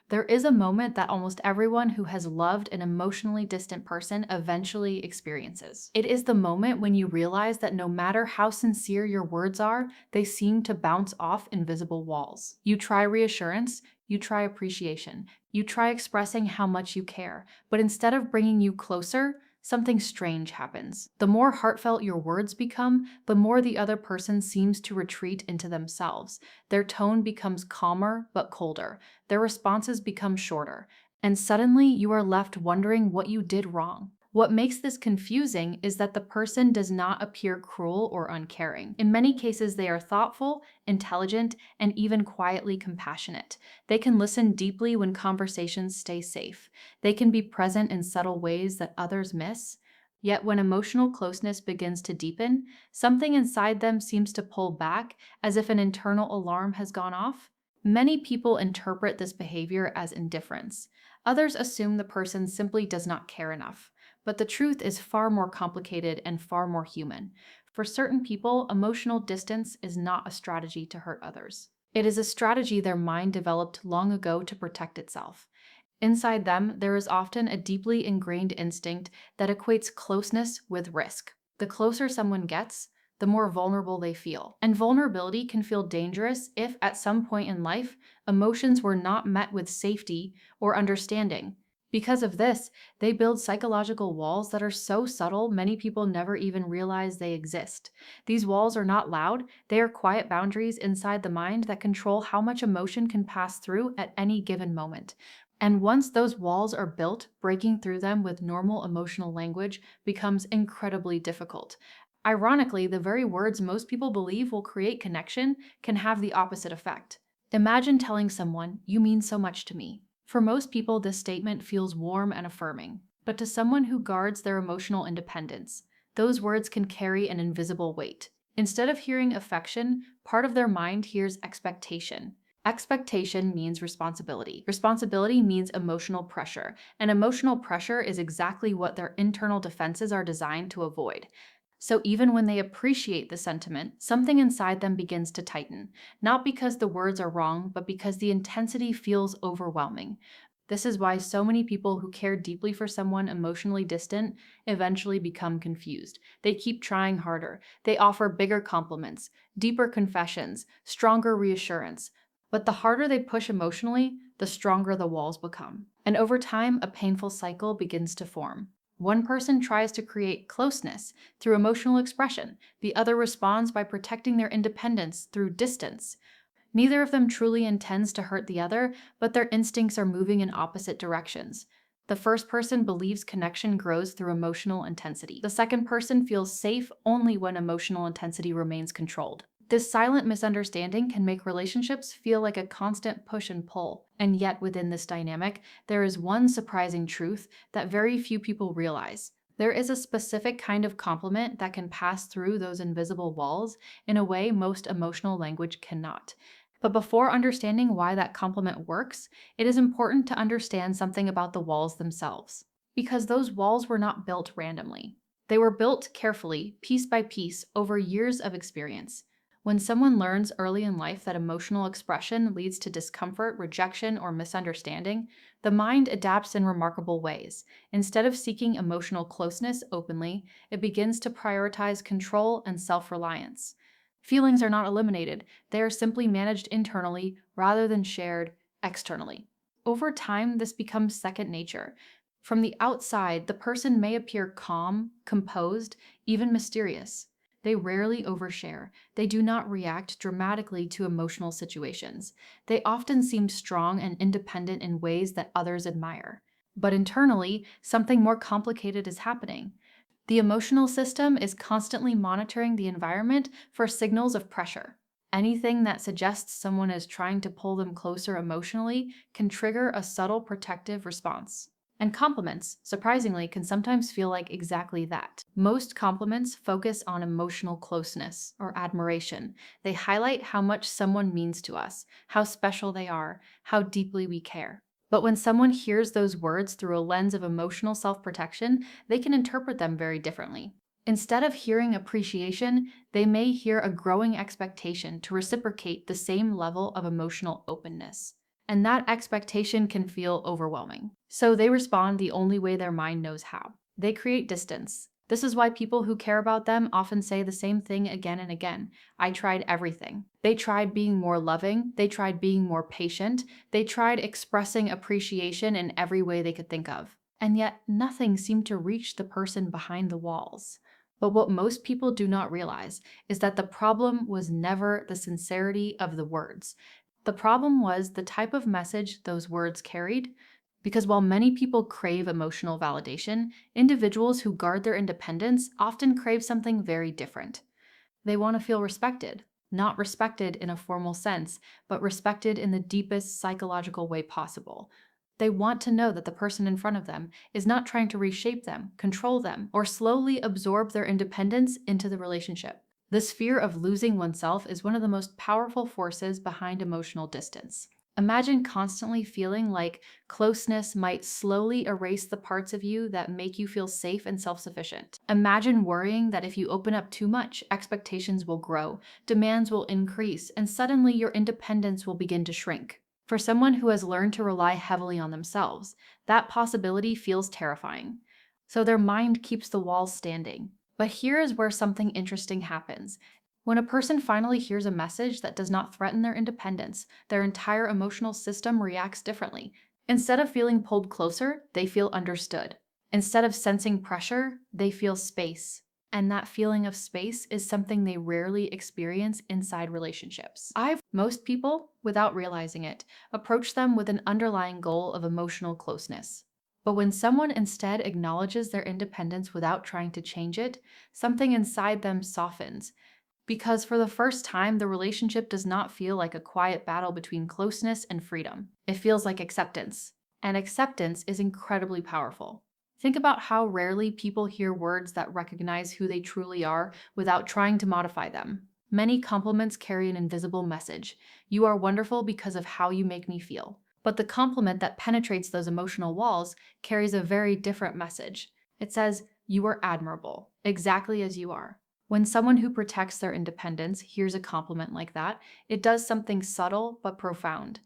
There is a moment that almost everyone who has loved an emotionally distant person eventually experiences. It is the moment when you realize that no matter how sincere your words are, they seem to bounce off invisible walls. You try reassurance, you try appreciation, you try expressing how much you care, but instead of bringing you closer, something strange happens. The more heartfelt your words become, the more the other person seems to retreat into themselves. Their tone becomes calmer but colder. Their responses become shorter, and suddenly you are left wondering what you did wrong. What makes this confusing is that the person does not appear cruel or uncaring. In many cases, they are thoughtful, intelligent, and even quietly compassionate. They can listen deeply when conversations stay safe. They can be present in subtle ways that others miss. Yet when emotional closeness begins to deepen, something inside them seems to pull back as if an internal alarm has gone off. Many people interpret this behavior as indifference. Others assume the person simply does not care enough. But the truth is far more complicated and far more human. For certain people, emotional distance is not a strategy to hurt others. It is a strategy their mind developed long ago to protect itself. Inside them, there is often a deeply ingrained instinct that equates closeness with risk. The closer someone gets, the more vulnerable they feel. And vulnerability can feel dangerous if, at some point in life, emotions were not met with safety or understanding. Because of this, they build psychological walls that are so subtle many people never even realize they exist. These walls are not loud, they are quiet boundaries inside the mind that control how much emotion can pass through at any given moment. And once those walls are built, breaking through them with normal emotional language becomes incredibly difficult. Ironically, the very words most people believe will create connection can have the opposite effect. Imagine telling someone, "You mean so much to me." For most people, this statement feels warm and affirming. But to someone who guards their emotional independence, those words can carry an invisible weight. Instead of hearing affection, part of their mind hears expectation. Expectation means responsibility. Responsibility means emotional pressure, and emotional pressure is exactly what their internal defenses are designed to avoid. So even when they appreciate the sentiment, something inside them begins to tighten, not because the words are wrong, but because the intensity feels overwhelming. This is why so many people who care deeply for someone emotionally distant eventually become confused. They keep trying harder. They offer bigger compliments, deeper confessions, stronger reassurance. But the harder they push emotionally, the stronger the walls become. And over time, a painful cycle begins to form. One person tries to create closeness through emotional expression. The other responds by protecting their independence through distance. Neither of them truly intends to hurt the other, but their instincts are moving in opposite directions. The first person believes connection grows through emotional intensity. The second person feels safe only when emotional intensity remains controlled. This silent misunderstanding can make relationships feel like a constant push and pull. And yet, within this dynamic, there is one surprising truth that very few people realize. There is a specific kind of compliment that can pass through those invisible walls in a way most emotional language cannot. But before understanding why that compliment works, it is important to understand something about the walls themselves. Because those walls were not built randomly. They were built carefully, piece by piece, over years of experience. When someone learns early in life that emotional expression leads to discomfort, rejection, or misunderstanding, the mind adapts in remarkable ways. Instead of seeking emotional closeness openly, it begins to prioritize control and self-reliance. Feelings are not eliminated, they are simply managed internally rather than shared externally. Over time, this becomes second nature. From the outside, the person may appear calm, composed, even mysterious. They rarely overshare. They do not react dramatically to emotional situations. They often seem strong and independent in ways that others admire. But internally, something more complicated is happening. The emotional system is constantly monitoring the environment for signals of pressure. Anything that suggests someone is trying to pull them closer emotionally can trigger a subtle protective response. And compliments, surprisingly, can sometimes feel like exactly that. Most compliments focus on emotional closeness or admiration. They highlight how much someone means to us, how special they are, how deeply we care. But when someone hears those words through a lens of emotional self-protection, they can interpret them very differently. Instead of hearing appreciation, they may hear a growing expectation to reciprocate the same level of emotional openness. And that expectation can feel overwhelming. So they respond the only way their mind knows how. They create distance. This is why people who care about them often say the same thing again and again. I tried everything. They tried being more loving. They tried being more patient. They tried expressing appreciation in every way they could think of. And yet nothing seemed to reach the person behind the walls. But what most people do not realize is that the problem was never the sincerity of the words. The problem was the type of message those words carried, because while many people crave emotional validation, individuals who guard their independence often crave something very different. They want to feel respected, not respected in a formal sense, but respected in the deepest psychological way possible. They want to know that the person in front of them is not trying to reshape them, control them, or slowly absorb their independence into the relationship. This fear of losing oneself is one of the most powerful forces behind emotional distance. Imagine constantly feeling like closeness might slowly erase the parts of you that make you feel safe and self-sufficient. Imagine worrying that if you open up too much, expectations will grow, demands will increase, and suddenly your independence will begin to shrink. For someone who has learned to rely heavily on themselves, that possibility feels terrifying. So their mind keeps the walls standing. But here is where something interesting happens. When a person finally hears a message that does not threaten their independence, their entire emotional system reacts differently. Instead of feeling pulled closer, they feel understood. Instead of sensing pressure, they feel space. And that feeling of space is something they rarely experience inside relationships. Most people, without realizing it, approach them with an underlying goal of emotional closeness. But when someone instead acknowledges their independence without trying to change it, something inside them softens. Because for the first time, the relationship does not feel like a quiet battle between closeness and freedom. It feels like acceptance. And acceptance is incredibly powerful. Think about how rarely people hear words that recognize who they truly are without trying to modify them. Many compliments carry an invisible message. You are wonderful because of how you make me feel. But the compliment that penetrates those emotional walls carries a very different message. It says, you are admirable, exactly as you are. When someone who protects their independence hears a compliment like that, it does something subtle but profound.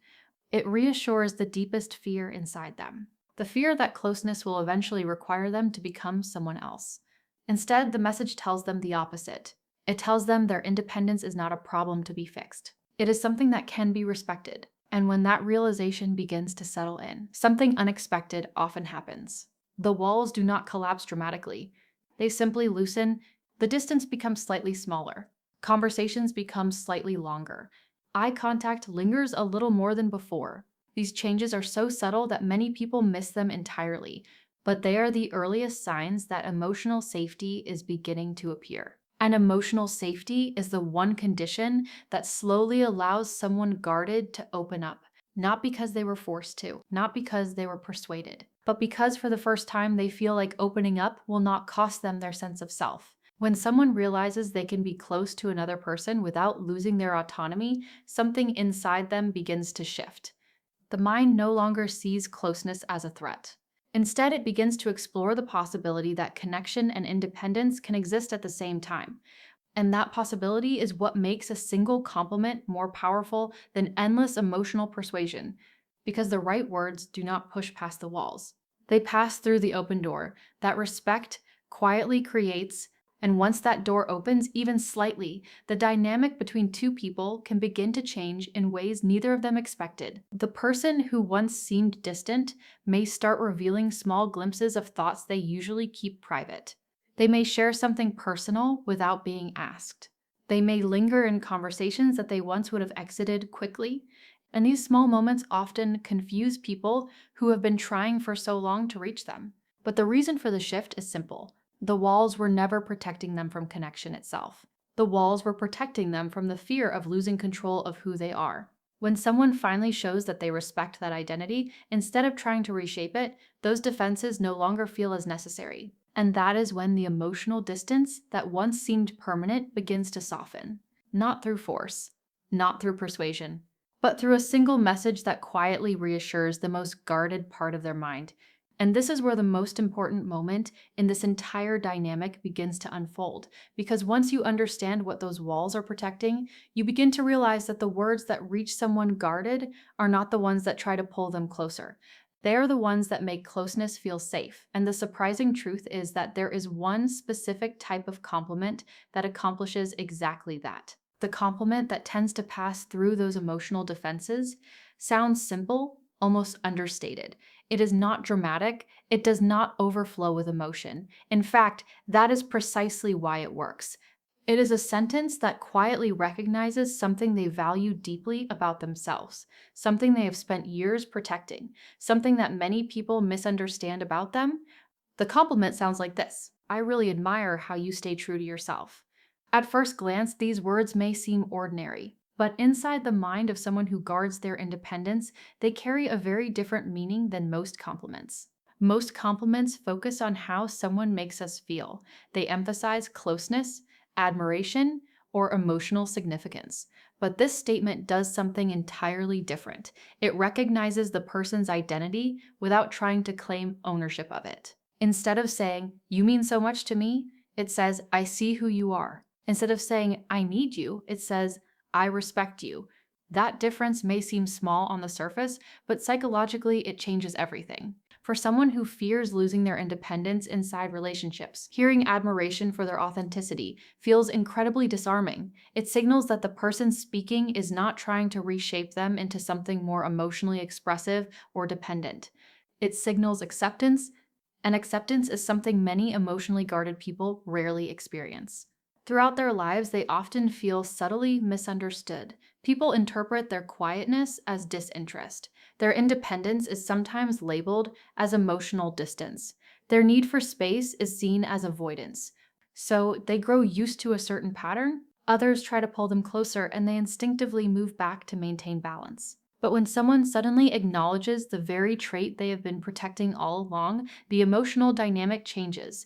It reassures the deepest fear inside them, the fear that closeness will eventually require them to become someone else. Instead, the message tells them the opposite. It tells them their independence is not a problem to be fixed. It is something that can be respected. And when that realization begins to settle in, something unexpected often happens. The walls do not collapse dramatically. They simply loosen. The distance becomes slightly smaller. Conversations become slightly longer. Eye contact lingers a little more than before. These changes are so subtle that many people miss them entirely, but they are the earliest signs that emotional safety is beginning to appear. And emotional safety is the one condition that slowly allows someone guarded to open up, not because they were forced to, not because they were persuaded, but because for the first time they feel like opening up will not cost them their sense of self. When someone realizes they can be close to another person without losing their autonomy, something inside them begins to shift. The mind no longer sees closeness as a threat. Instead, it begins to explore the possibility that connection and independence can exist at the same time. And that possibility is what makes a single compliment more powerful than endless emotional persuasion, because the right words do not push past the walls. They pass through the open door that respect quietly creates. And once that door opens, even slightly, the dynamic between two people can begin to change in ways neither of them expected. The person who once seemed distant may start revealing small glimpses of thoughts they usually keep private. They may share something personal without being asked. They may linger in conversations that they once would have exited quickly. And these small moments often confuse people who have been trying for so long to reach them. But the reason for the shift is simple. The walls were never protecting them from connection itself. The walls were protecting them from the fear of losing control of who they are. When someone finally shows that they respect that identity, instead of trying to reshape it, those defenses no longer feel as necessary. And that is when the emotional distance that once seemed permanent begins to soften. Not through force, not through persuasion, but through a single message that quietly reassures the most guarded part of their mind. And this is where the most important moment in this entire dynamic begins to unfold. Because once you understand what those walls are protecting, you begin to realize that the words that reach someone guarded are not the ones that try to pull them closer. They are the ones that make closeness feel safe. And the surprising truth is that there is one specific type of compliment that accomplishes exactly that. The compliment that tends to pass through those emotional defenses sounds simple, almost understated. It is not dramatic. It does not overflow with emotion. In fact, that is precisely why it works. It is a sentence that quietly recognizes something they value deeply about themselves, something they have spent years protecting, something that many people misunderstand about them. The compliment sounds like this: I really admire how you stay true to yourself. At first glance, these words may seem ordinary, but inside the mind of someone who guards their independence, they carry a very different meaning than most compliments. Most compliments focus on how someone makes us feel. They emphasize closeness, admiration, or emotional significance. But this statement does something entirely different. It recognizes the person's identity without trying to claim ownership of it. Instead of saying, "You mean so much to me," it says, "I see who you are." Instead of saying, "I need you," it says, "I respect you." That difference may seem small on the surface, but psychologically it changes everything. For someone who fears losing their independence inside relationships, hearing admiration for their authenticity feels incredibly disarming. It signals that the person speaking is not trying to reshape them into something more emotionally expressive or dependent. It signals acceptance, and acceptance is something many emotionally guarded people rarely experience. Throughout their lives, they often feel subtly misunderstood. People interpret their quietness as disinterest. Their independence is sometimes labeled as emotional distance. Their need for space is seen as avoidance. So they grow used to a certain pattern. Others try to pull them closer, and they instinctively move back to maintain balance. But when someone suddenly acknowledges the very trait they have been protecting all along, the emotional dynamic changes.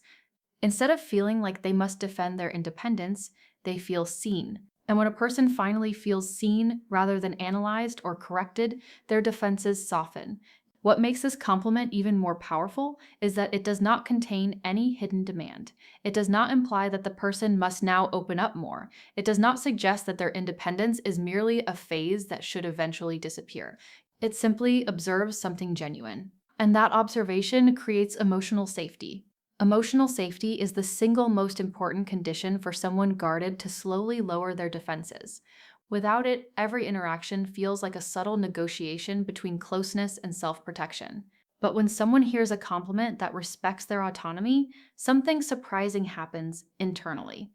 Instead of feeling like they must defend their independence, they feel seen. And when a person finally feels seen rather than analyzed or corrected, their defenses soften. What makes this compliment even more powerful is that it does not contain any hidden demand. It does not imply that the person must now open up more. It does not suggest that their independence is merely a phase that should eventually disappear. It simply observes something genuine. And that observation creates emotional safety. Emotional safety is the single most important condition for someone guarded to slowly lower their defenses. Without it, every interaction feels like a subtle negotiation between closeness and self-protection. But when someone hears a compliment that respects their autonomy, something surprising happens internally.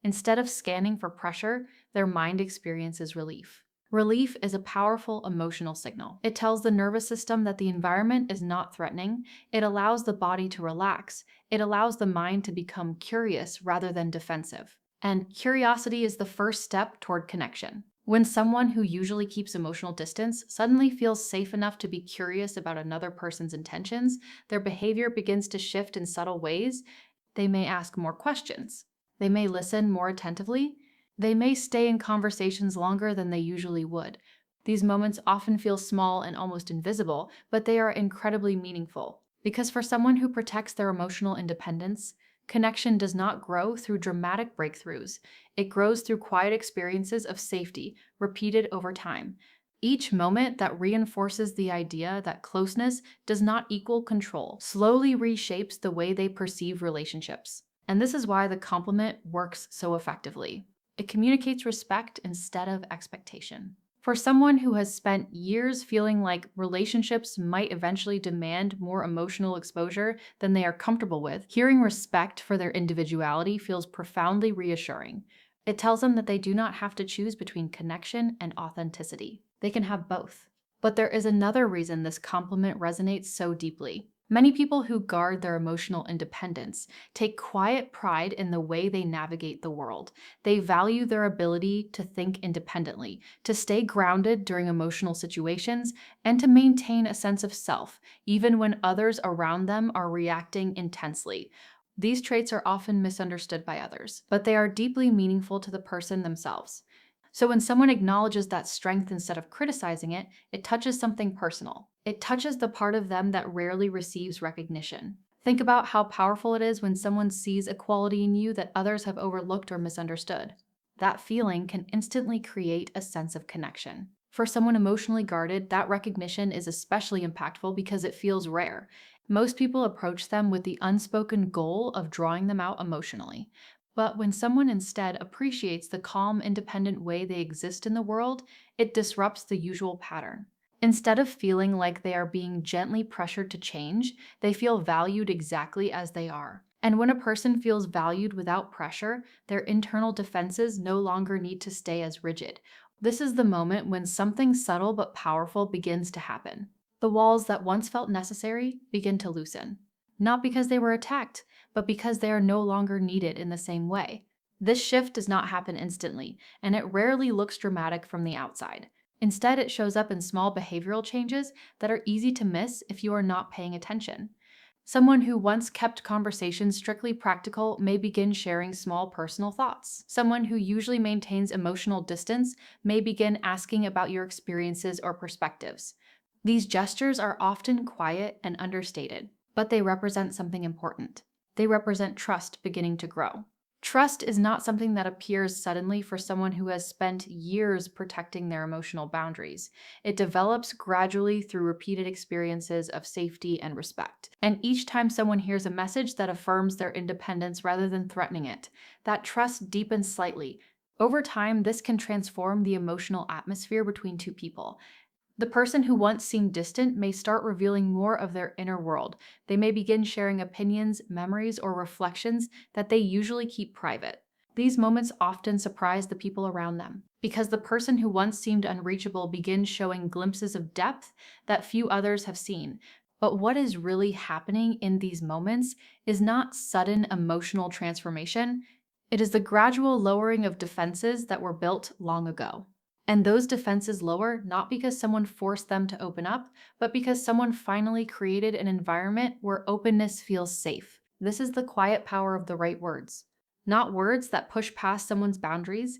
Instead of scanning for pressure, their mind experiences relief. Relief is a powerful emotional signal. It tells the nervous system that the environment is not threatening. It allows the body to relax. It allows the mind to become curious rather than defensive. And curiosity is the first step toward connection. When someone who usually keeps emotional distance suddenly feels safe enough to be curious about another person's intentions, their behavior begins to shift in subtle ways. They may ask more questions. They may listen more attentively. They may stay in conversations longer than they usually would. These moments often feel small and almost invisible, but they are incredibly meaningful. Because for someone who protects their emotional independence, connection does not grow through dramatic breakthroughs. It grows through quiet experiences of safety, repeated over time. Each moment that reinforces the idea that closeness does not equal control slowly reshapes the way they perceive relationships. And this is why the compliment works so effectively. It communicates respect instead of expectation. For someone who has spent years feeling like relationships might eventually demand more emotional exposure than they are comfortable with, hearing respect for their individuality feels profoundly reassuring. It tells them that they do not have to choose between connection and authenticity. They can have both. But there is another reason this compliment resonates so deeply. Many people who guard their emotional independence take quiet pride in the way they navigate the world. They value their ability to think independently, to stay grounded during emotional situations, and to maintain a sense of self, even when others around them are reacting intensely. These traits are often misunderstood by others, but they are deeply meaningful to the person themselves. So when someone acknowledges that strength instead of criticizing it, it touches something personal. It touches the part of them that rarely receives recognition. Think about how powerful it is when someone sees a quality in you that others have overlooked or misunderstood. That feeling can instantly create a sense of connection. For someone emotionally guarded, that recognition is especially impactful because it feels rare. Most people approach them with the unspoken goal of drawing them out emotionally. But when someone instead appreciates the calm, independent way they exist in the world, it disrupts the usual pattern. Instead of feeling like they are being gently pressured to change, they feel valued exactly as they are. And when a person feels valued without pressure, their internal defenses no longer need to stay as rigid. This is the moment when something subtle but powerful begins to happen. The walls that once felt necessary begin to loosen. Not because they were attacked, but because they are no longer needed in the same way. This shift does not happen instantly, and it rarely looks dramatic from the outside. Instead, it shows up in small behavioral changes that are easy to miss if you are not paying attention. Someone who once kept conversations strictly practical may begin sharing small personal thoughts. Someone who usually maintains emotional distance may begin asking about your experiences or perspectives. These gestures are often quiet and understated, but they represent something important. They represent trust beginning to grow. Trust is not something that appears suddenly for someone who has spent years protecting their emotional boundaries. It develops gradually through repeated experiences of safety and respect. And each time someone hears a message that affirms their independence rather than threatening it, that trust deepens slightly. Over time, this can transform the emotional atmosphere between two people. The person who once seemed distant may start revealing more of their inner world. They may begin sharing opinions, memories, or reflections that they usually keep private. These moments often surprise the people around them because the person who once seemed unreachable begins showing glimpses of depth that few others have seen. But what is really happening in these moments is not sudden emotional transformation. It is the gradual lowering of defenses that were built long ago. And those defenses lower not because someone forced them to open up, but because someone finally created an environment where openness feels safe. This is the quiet power of the right words. Not words that push past someone's boundaries,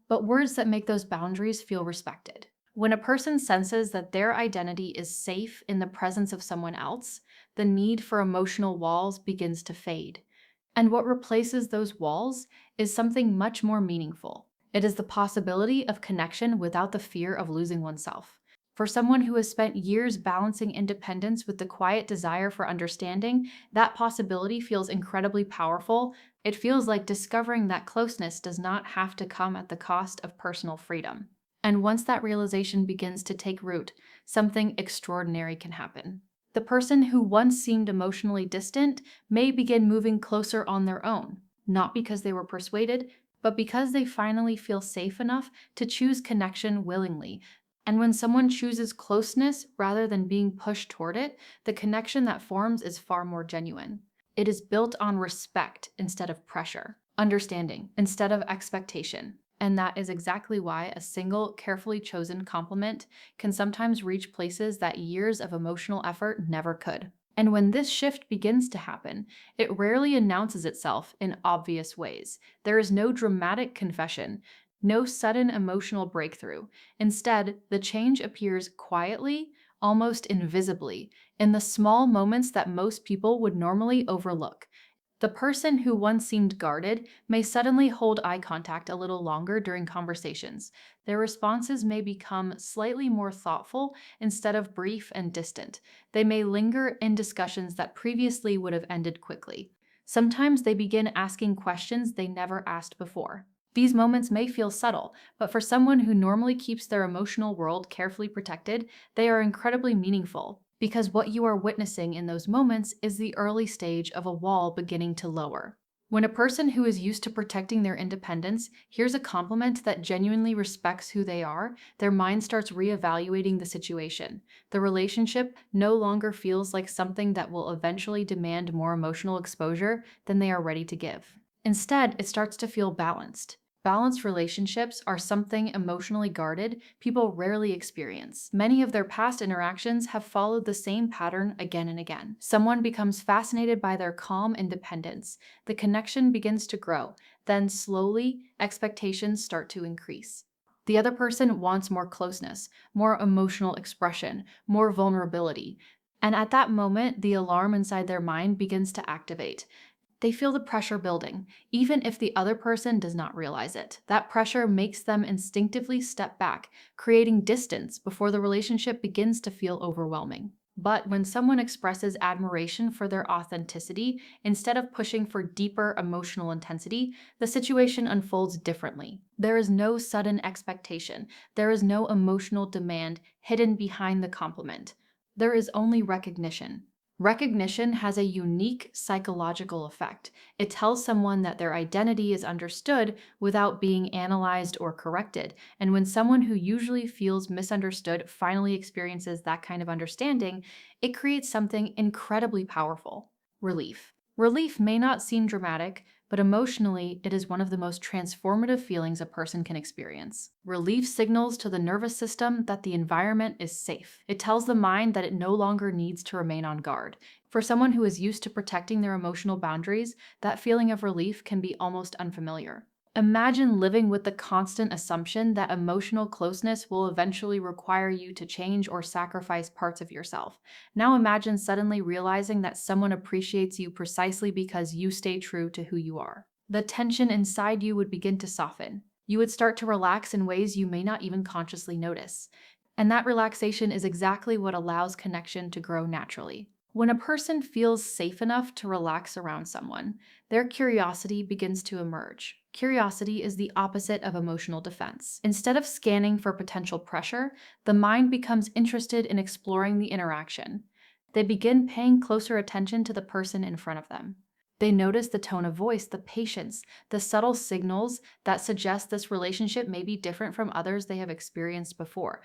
but words that make those boundaries feel respected. When a person senses that their identity is safe in the presence of someone else, the need for emotional walls begins to fade. And what replaces those walls is something much more meaningful. It is the possibility of connection without the fear of losing oneself. For someone who has spent years balancing independence with the quiet desire for understanding, that possibility feels incredibly powerful. It feels like discovering that closeness does not have to come at the cost of personal freedom. And once that realization begins to take root, something extraordinary can happen. The person who once seemed emotionally distant may begin moving closer on their own, not because they were persuaded, but because they finally feel safe enough to choose connection willingly. And when someone chooses closeness rather than being pushed toward it, the connection that forms is far more genuine. It is built on respect instead of pressure, understanding instead of expectation. And that is exactly why a single, carefully chosen compliment can sometimes reach places that years of emotional effort never could. And when this shift begins to happen, it rarely announces itself in obvious ways. There is no dramatic confession, no sudden emotional breakthrough. Instead, the change appears quietly, almost invisibly, in the small moments that most people would normally overlook. The person who once seemed guarded may suddenly hold eye contact a little longer during conversations. Their responses may become slightly more thoughtful instead of brief and distant. They may linger in discussions that previously would have ended quickly. Sometimes they begin asking questions they never asked before. These moments may feel subtle, but for someone who normally keeps their emotional world carefully protected, they are incredibly meaningful. Because what you are witnessing in those moments is the early stage of a wall beginning to lower. When a person who is used to protecting their independence hears a compliment that genuinely respects who they are, their mind starts reevaluating the situation. The relationship no longer feels like something that will eventually demand more emotional exposure than they are ready to give. Instead, it starts to feel balanced. Balanced relationships are something emotionally guarded people rarely experience. Many of their past interactions have followed the same pattern again and again. Someone becomes fascinated by their calm independence. The connection begins to grow. Then, slowly, expectations start to increase. The other person wants more closeness, more emotional expression, more vulnerability. And at that moment, the alarm inside their mind begins to activate. They feel the pressure building, even if the other person does not realize it. That pressure makes them instinctively step back, creating distance before the relationship begins to feel overwhelming. But when someone expresses admiration for their authenticity, instead of pushing for deeper emotional intensity, the situation unfolds differently. There is no sudden expectation, there is no emotional demand hidden behind the compliment. There is only recognition. Recognition has a unique psychological effect. It tells someone that their identity is understood without being analyzed or corrected. And when someone who usually feels misunderstood finally experiences that kind of understanding, it creates something incredibly powerful: relief. Relief may not seem dramatic, but emotionally, it is one of the most transformative feelings a person can experience. Relief signals to the nervous system that the environment is safe. It tells the mind that it no longer needs to remain on guard. For someone who is used to protecting their emotional boundaries, that feeling of relief can be almost unfamiliar. Imagine living with the constant assumption that emotional closeness will eventually require you to change or sacrifice parts of yourself. Now imagine suddenly realizing that someone appreciates you precisely because you stay true to who you are. The tension inside you would begin to soften. You would start to relax in ways you may not even consciously notice. And that relaxation is exactly what allows connection to grow naturally. When a person feels safe enough to relax around someone, their curiosity begins to emerge. Curiosity is the opposite of emotional defense. Instead of scanning for potential pressure, the mind becomes interested in exploring the interaction. They begin paying closer attention to the person in front of them. They notice the tone of voice, the patience, the subtle signals that suggest this relationship may be different from others they have experienced before.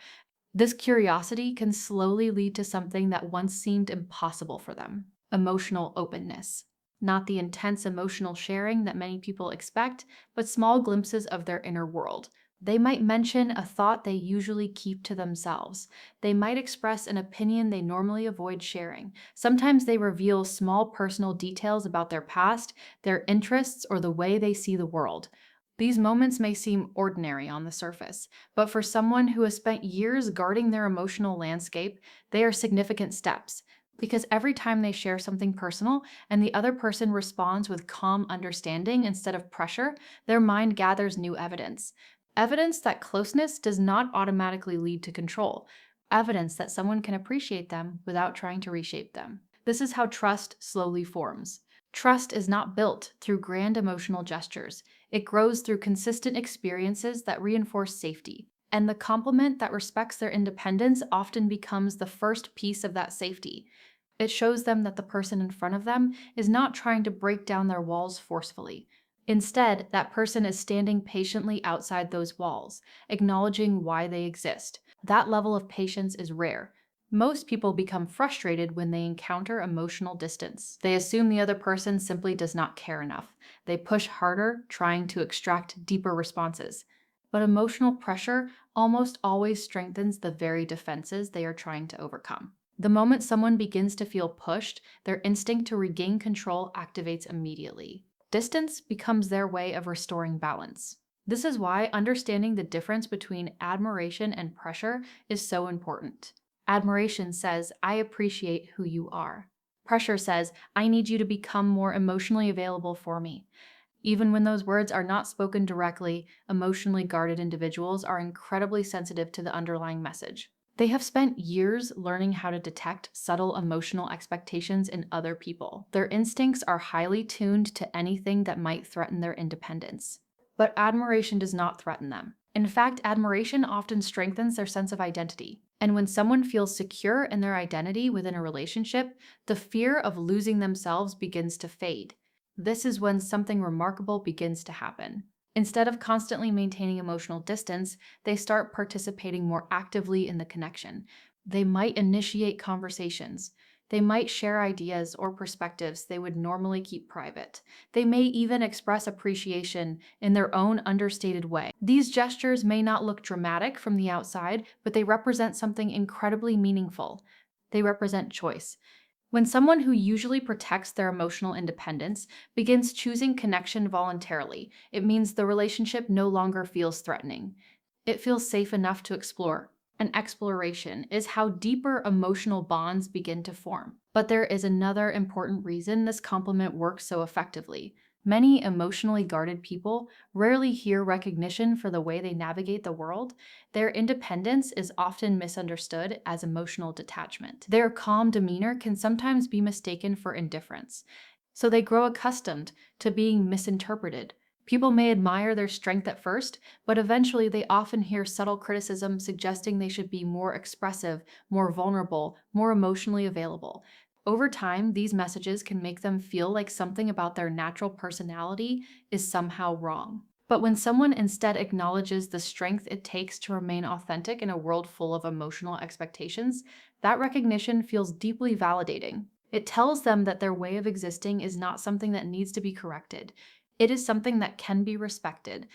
This curiosity can slowly lead to something that once seemed impossible for them: emotional openness. Not the intense emotional sharing that many people expect, but small glimpses of their inner world. They might mention a thought they usually keep to themselves. They might express an opinion they normally avoid sharing. Sometimes they reveal small personal details about their past, their interests, or the way they see the world. These moments may seem ordinary on the surface, but for someone who has spent years guarding their emotional landscape, they are significant steps. Because every time they share something personal and the other person responds with calm understanding instead of pressure, their mind gathers new evidence. Evidence that closeness does not automatically lead to control. Evidence that someone can appreciate them without trying to reshape them. This is how trust slowly forms. Trust is not built through grand emotional gestures. It grows through consistent experiences that reinforce safety. And the compliment that respects their independence often becomes the first piece of that safety. It shows them that the person in front of them is not trying to break down their walls forcefully. Instead, that person is standing patiently outside those walls, acknowledging why they exist. That level of patience is rare. Most people become frustrated when they encounter emotional distance. They assume the other person simply does not care enough. They push harder, trying to extract deeper responses. But emotional pressure almost always strengthens the very defenses they are trying to overcome. The moment someone begins to feel pushed, their instinct to regain control activates immediately. Distance becomes their way of restoring balance. This is why understanding the difference between admiration and pressure is so important. Admiration says, "I appreciate who you are." Pressure says, "I need you to become more emotionally available for me." Even when those words are not spoken directly, emotionally guarded individuals are incredibly sensitive to the underlying message. They have spent years learning how to detect subtle emotional expectations in other people. Their instincts are highly tuned to anything that might threaten their independence. But admiration does not threaten them. In fact, admiration often strengthens their sense of identity. And when someone feels secure in their identity within a relationship, the fear of losing themselves begins to fade. This is when something remarkable begins to happen. Instead of constantly maintaining emotional distance, they start participating more actively in the connection. They might initiate conversations. They might share ideas or perspectives they would normally keep private. They may even express appreciation in their own understated way. These gestures may not look dramatic from the outside, but they represent something incredibly meaningful. They represent choice. When someone who usually protects their emotional independence begins choosing connection voluntarily, it means the relationship no longer feels threatening. It feels safe enough to explore. And exploration is how deeper emotional bonds begin to form. But there is another important reason this compliment works so effectively. Many emotionally guarded people rarely hear recognition for the way they navigate the world. Their independence is often misunderstood as emotional detachment. Their calm demeanor can sometimes be mistaken for indifference. So they grow accustomed to being misinterpreted. People may admire their strength at first, but eventually they often hear subtle criticism suggesting they should be more expressive, more vulnerable, more emotionally available. Over time, these messages can make them feel like something about their natural personality is somehow wrong. But when someone instead acknowledges the strength it takes to remain authentic in a world full of emotional expectations, that recognition feels deeply validating. It tells them that their way of existing is not something that needs to be corrected. It is something that can be respected,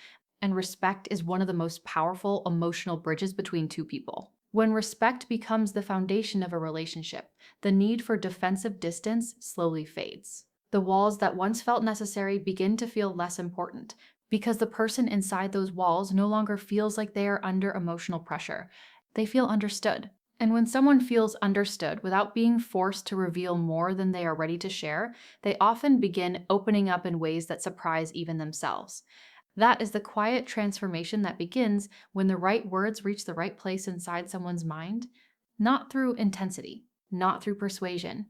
and respect is one of the most powerful emotional bridges between two people. When respect becomes the foundation of a relationship, the need for defensive distance slowly fades. The walls that once felt necessary begin to feel less important, because the person inside those walls no longer feels like they are under emotional pressure. They feel understood. And when someone feels understood without being forced to reveal more than they are ready to share, they often begin opening up in ways that surprise even themselves. That is the quiet transformation that begins when the right words reach the right place inside someone's mind, not through intensity, not through persuasion,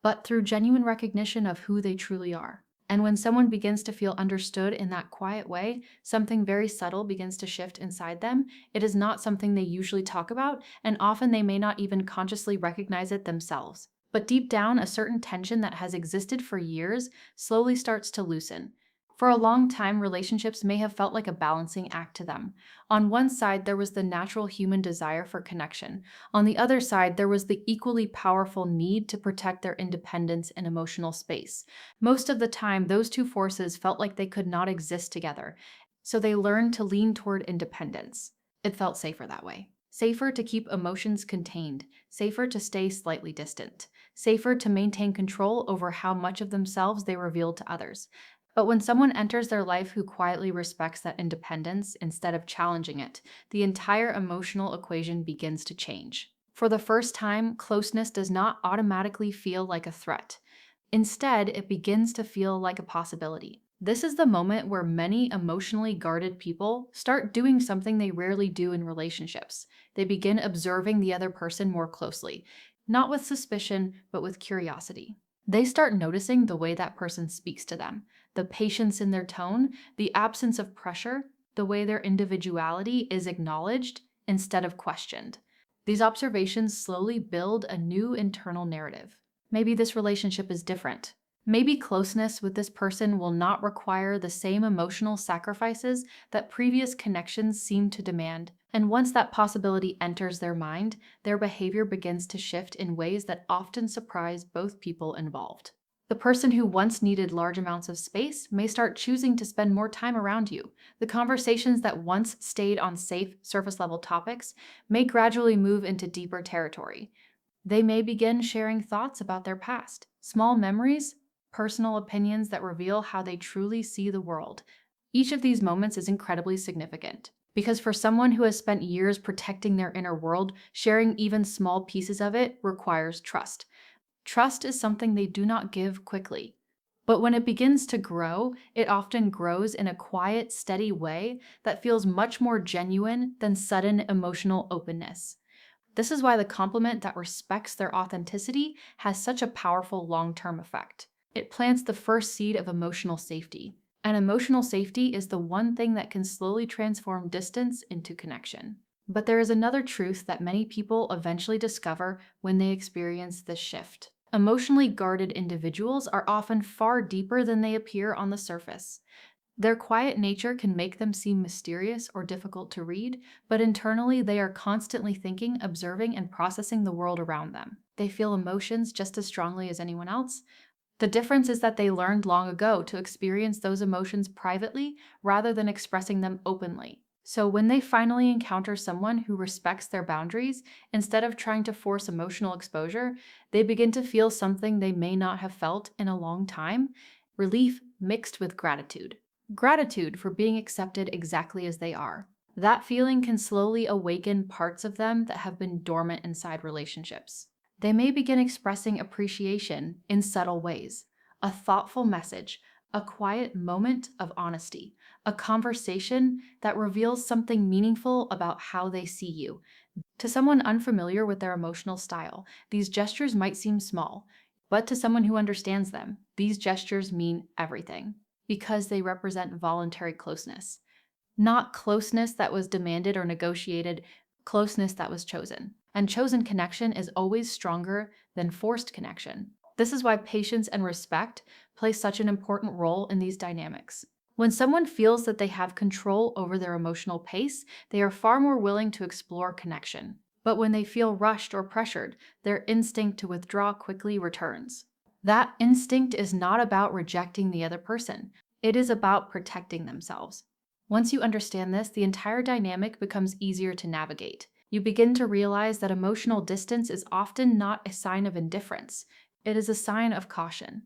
but through genuine recognition of who they truly are. And when someone begins to feel understood in that quiet way, something very subtle begins to shift inside them. It is not something they usually talk about, and often they may not even consciously recognize it themselves. But deep down, a certain tension that has existed for years slowly starts to loosen. For a long time, relationships may have felt like a balancing act to them. On one side, there was the natural human desire for connection. On the other side, there was the equally powerful need to protect their independence and emotional space. Most of the time, those two forces felt like they could not exist together, so they learned to lean toward independence. It felt safer that way. Safer to keep emotions contained, safer to stay slightly distant, safer to maintain control over how much of themselves they revealed to others. But when someone enters their life who quietly respects that independence instead of challenging it, the entire emotional equation begins to change. For the first time, closeness does not automatically feel like a threat. Instead, it begins to feel like a possibility. This is the moment where many emotionally guarded people start doing something they rarely do in relationships. They begin observing the other person more closely, not with suspicion, but with curiosity. They start noticing the way that person speaks to them, the patience in their tone, the absence of pressure, the way their individuality is acknowledged instead of questioned. These observations slowly build a new internal narrative. Maybe this relationship is different. Maybe closeness with this person will not require the same emotional sacrifices that previous connections seemed to demand. And once that possibility enters their mind, their behavior begins to shift in ways that often surprise both people involved. The person who once needed large amounts of space may start choosing to spend more time around you. The conversations that once stayed on safe, surface level topics may gradually move into deeper territory. They may begin sharing thoughts about their past, small memories, personal opinions that reveal how they truly see the world. Each of these moments is incredibly significant, because for someone who has spent years protecting their inner world, sharing even small pieces of it requires trust. Trust is something they do not give quickly. But when it begins to grow, it often grows in a quiet, steady way that feels much more genuine than sudden emotional openness. This is why the compliment that respects their authenticity has such a powerful long-term effect. It plants the first seed of emotional safety. And emotional safety is the one thing that can slowly transform distance into connection. But there is another truth that many people eventually discover when they experience this shift. Emotionally guarded individuals are often far deeper than they appear on the surface. Their quiet nature can make them seem mysterious or difficult to read, but internally they are constantly thinking, observing, and processing the world around them. They feel emotions just as strongly as anyone else. The difference is that they learned long ago to experience those emotions privately rather than expressing them openly. So when they finally encounter someone who respects their boundaries, instead of trying to force emotional exposure, they begin to feel something they may not have felt in a long time: relief mixed with gratitude. Gratitude for being accepted exactly as they are. That feeling can slowly awaken parts of them that have been dormant inside relationships. They may begin expressing appreciation in subtle ways, a thoughtful message, a quiet moment of honesty, a conversation that reveals something meaningful about how they see you. To someone unfamiliar with their emotional style, these gestures might seem small, but to someone who understands them, these gestures mean everything because they represent voluntary closeness. Not closeness that was demanded or negotiated, closeness that was chosen. And chosen connection is always stronger than forced connection. This is why patience and respect play such an important role in these dynamics. When someone feels that they have control over their emotional pace, they are far more willing to explore connection. But when they feel rushed or pressured, their instinct to withdraw quickly returns. That instinct is not about rejecting the other person. It is about protecting themselves. Once you understand this, the entire dynamic becomes easier to navigate. You begin to realize that emotional distance is often not a sign of indifference. It is a sign of caution.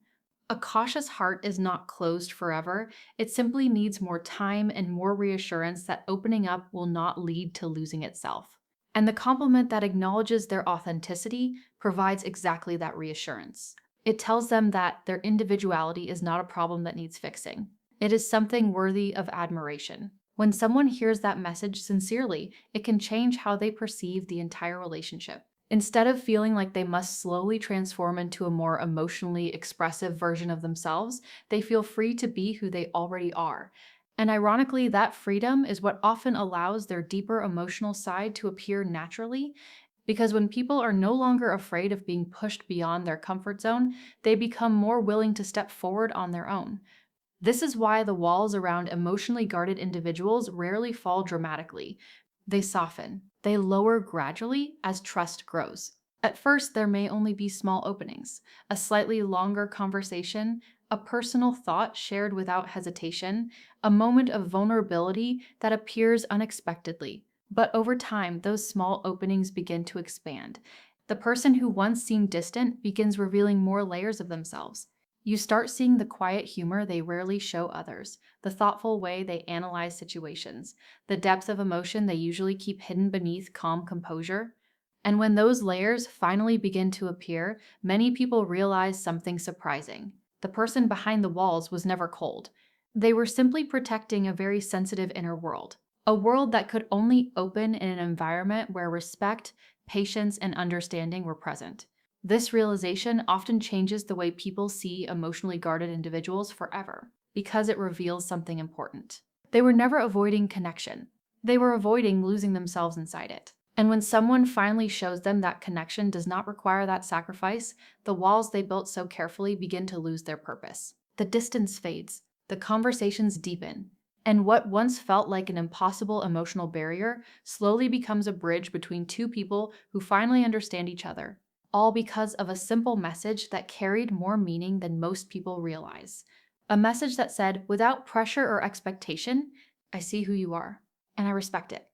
A cautious heart is not closed forever. It simply needs more time and more reassurance that opening up will not lead to losing itself. And the compliment that acknowledges their authenticity provides exactly that reassurance. It tells them that their individuality is not a problem that needs fixing. It is something worthy of admiration. When someone hears that message sincerely, it can change how they perceive the entire relationship. Instead of feeling like they must slowly transform into a more emotionally expressive version of themselves, they feel free to be who they already are. And ironically, that freedom is what often allows their deeper emotional side to appear naturally, because when people are no longer afraid of being pushed beyond their comfort zone, they become more willing to step forward on their own. This is why the walls around emotionally guarded individuals rarely fall dramatically. They soften. They lower gradually as trust grows. At first, there may only be small openings, a slightly longer conversation, a personal thought shared without hesitation, a moment of vulnerability that appears unexpectedly. But over time, those small openings begin to expand. The person who once seemed distant begins revealing more layers of themselves. You start seeing the quiet humor they rarely show others, the thoughtful way they analyze situations, the depth of emotion they usually keep hidden beneath calm composure. And when those layers finally begin to appear, many people realize something surprising. The person behind the walls was never cold. They were simply protecting a very sensitive inner world, a world that could only open in an environment where respect, patience, and understanding were present. This realization often changes the way people see emotionally guarded individuals forever, because it reveals something important. They were never avoiding connection. They were avoiding losing themselves inside it. And when someone finally shows them that connection does not require that sacrifice, the walls they built so carefully begin to lose their purpose. The distance fades, the conversations deepen, and what once felt like an impossible emotional barrier slowly becomes a bridge between two people who finally understand each other, all because of a simple message that carried more meaning than most people realize. A message that said, without pressure or expectation, I see who you are, and I respect it.